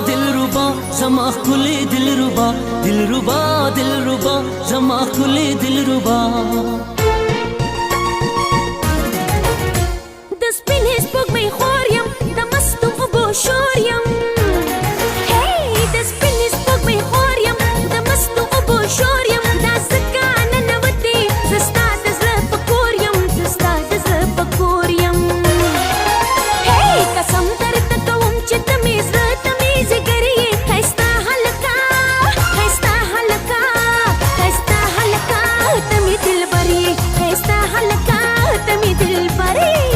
दिलरुबा जमा खुले दिलरुबा दिलरुबा दिलरुबा जमा खुले दिलरुबा د سپینې سپوږمۍ خور یم د مستو اوبو شور یم د سپینې سپوږمۍ خور یم د مستو اوبو شور یم دا ځکه ننوتې زه ستا د زړه په کور یم زه ستا د زړه په کور یم قسم درته کوم چې ته مې زړه ته مې ځیګر یې ښایسته هلکه ښایسته هلکه ښایسته هلکه ته مې دلبر یې ښایسته هلکه ته مې دلبر یې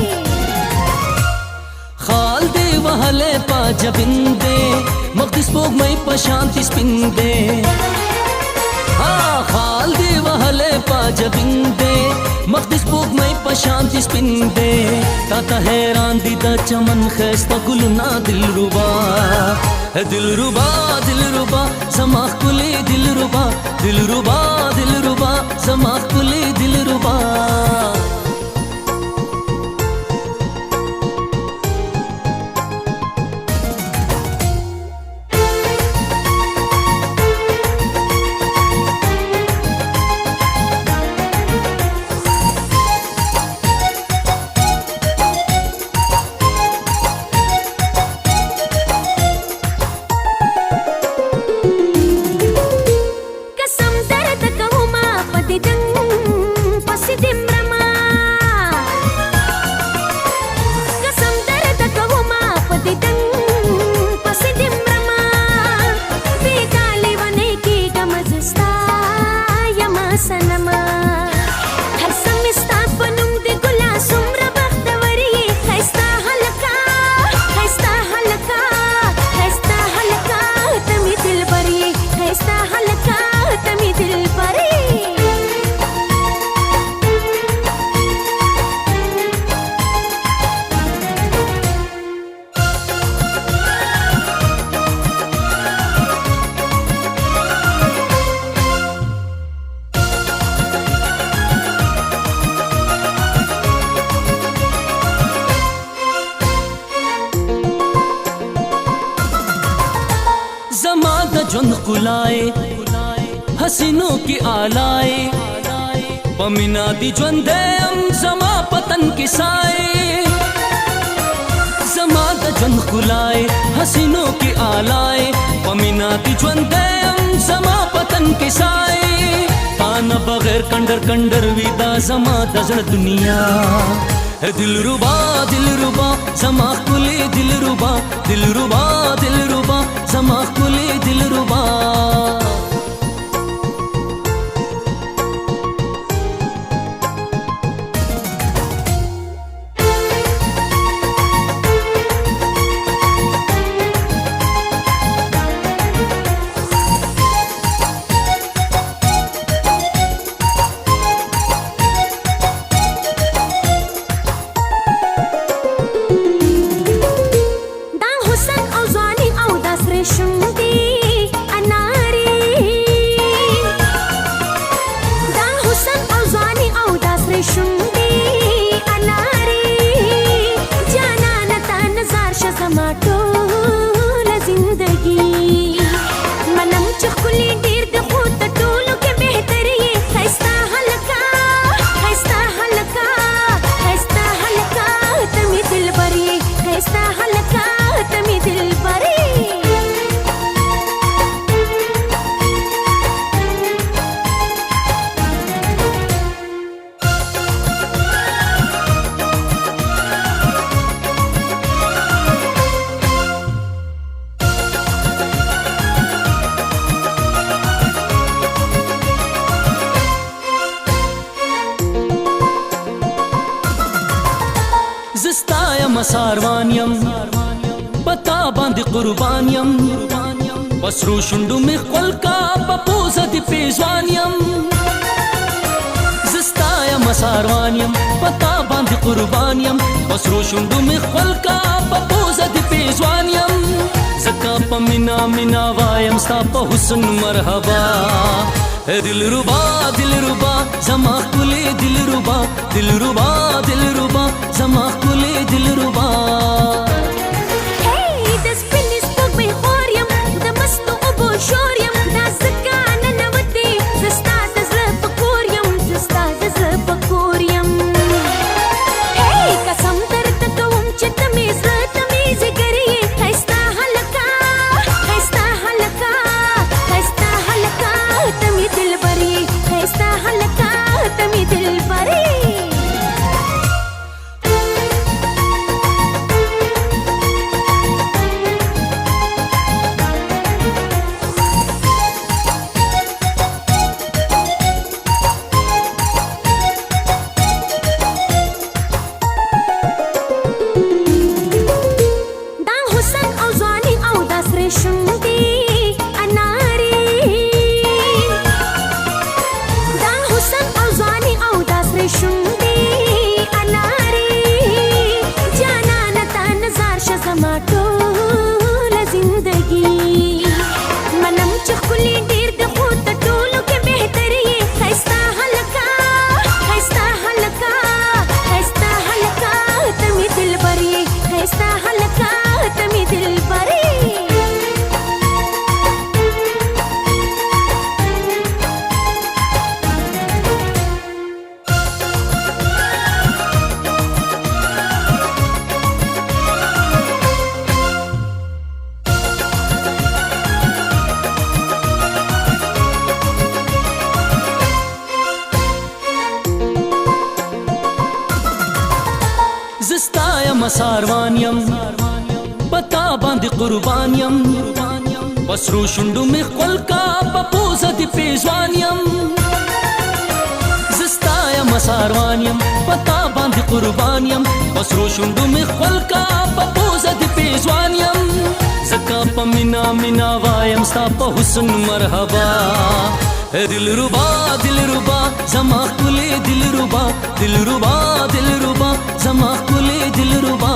خال دے وهله پا جبندے مقدس سپوږمۍ په شانتی سپین دے خال دے وهله پا جبندے مقدس سپوږمۍ په شانتی سپین دے تا ته حیران دي د چمن ښایسته ګلونه دلربا دلربا دلربا زما ښکلې دلربا دلربا دلربا زما ښکلې دلربا ژوند ښکلای حسینو کی آلای پمینا دی ژوند ام زما پتن کی سای زما د ژوند ښکلای حسینو کی آلای پمینا دی ژوند ام زما پتن کی سای پانا بغیر کنڈر کنڈر ویدا زما د زړه دنیا دلربا دلربا زما ښکلې دلربا دلربا دلربا زما ښکلې دلربا مساروانیم پتا باندې قربانیم پسرو شونډو می خپل کا پپوزه دی پیزوانیم زستا مساروانیم پتا باندې قربانیم پسرو شونډو می خپل کا پپوزه دی پیزوانیم زکا پمینا مینا وایم ستا په حسن مرحبا दिलरुबा दिलरुबा जमा ښکلې दिलरुबा दिलरुबा दिलरुबा जमा ښکلې दिलरुबा د سپینې سپوږمۍ مساروانیم بتا باندې قربانیم بسرو شندو می خپل کا پپوزه دی پیزوانیم زستایا مساروانیم بتا باندې قربانیم بسرو شندو می خپل کا پپوزه دی پیزوانیم زکا پمینا مینا وایم ستا په حسن مرحبا دلربا دلربا زما کلی دلربا دلربا دلربا زما کلی دلربا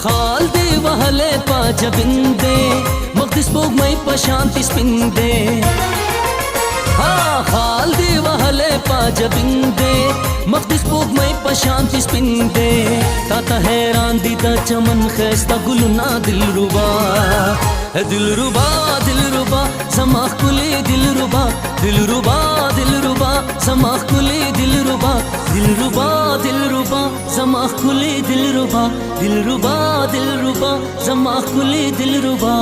خال دی وهله پاجبنده مقدس بوګ مې پشانتی سپنده ها خال دی وهله پاجبنده مقدس بوګ مې پشانتی سپنده تا ته حیران دي د چمن خستا ګلنا دلربا دلربا دلربا زما کلی دلربا دلربا دلربا زما کلی دلربا دلربا دلربا زما کلی دلربا دلربا دلربا زما کلی دلربا